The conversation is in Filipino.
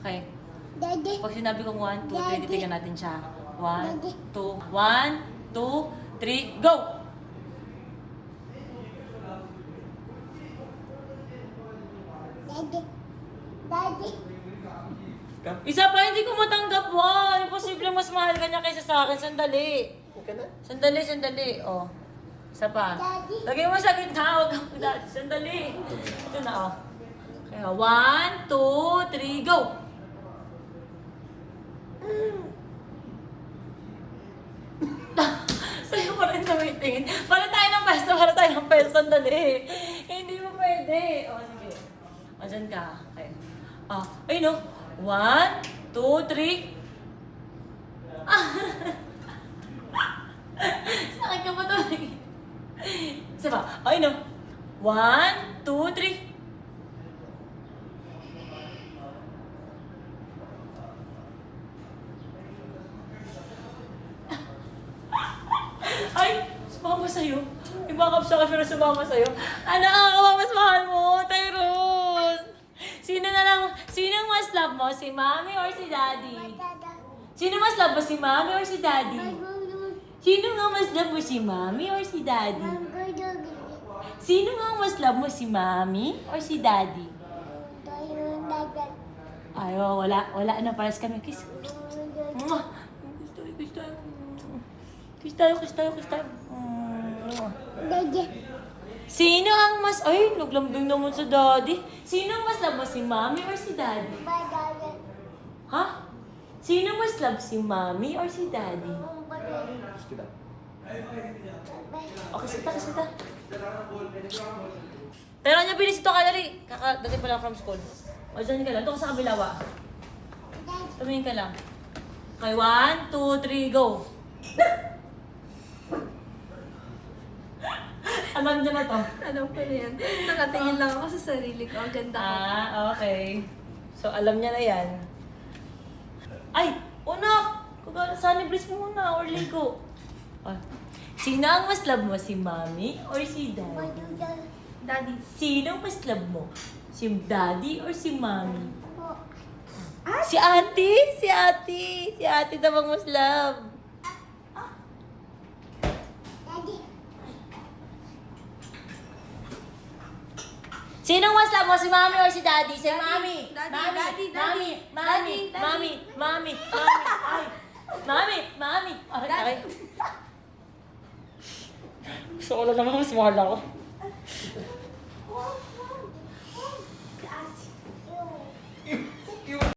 Okay. Daddy. Pag sinabi kong 1, 2, 3, Daddy. titigan natin siya. 1, Daddy. 2, 1, 2, 3, go! Daddy. Daddy. Isa pa, hindi ko matanggap 1. Imposible mas mahal ka niya kaysa sa akin. Sandali. Okay na? Sandali. Oh. Isa pa. Daddy. Lagay mo sa gitna. Huwag kang daddy. Sandali. Ito na, oh. Kaya 1, 2, 3, go! Sa'yo pa rin tumitingin. Para tayo ng pwesto. Sandali. Hindi mo pwede. O, sige. O, dyan ka. Okay. Ayun, no. 1, 2, 3. Sakit ka ba ito? Isa pa. Ayun, no. 1, 2, 3. Ay! Sumama sa'yo. Yung backup sa akin pero sumama sa'yo. Ano ang mas mahal mo, Tyrone? Sino mas love mo? Si mommy or si daddy? Sino mas love mo? Si mommy or si daddy? Sino nga mas love mo? Si mommy or si daddy? Sino nga mas love mo? Si mommy or si daddy? Ay, wala na. Paras kami. Kiss. Mwah! Kiss tayo. Daddy. Sino ang mas... Ay, naglambing naman sa daddy. Sino ang mas love mo? Si mommy or si daddy? Ha? Sino mas love si mommy or si daddy? Kiss kita. Okay, kita. Pero niya bilis ito ka, dali. Kakadating pa lang from school. O, dyan ka lang. Ito ka sa kabilawa. Tumingin ka lang. Okay, 1, 2, 3, go. Alam niya na to. Alam ko na yan. Nakatingin lang ako sa sarili ko. Ang ganda ko. Okay. So, alam niya na yan. Ay! Unak! Sunny Bliss muna or ligo. Sino ang mas love mo? Si mommy or si daddy? Daddy. Sino mas love mo? Si daddy or si mommy? Si ate! Si ate daw ang mas love. Sino mas love mo? Si mommy or si daddy? Si mommy! Daddy. Mommy! Ay! Mommy! Okay. Gusto ko lang naman mas mahal ako.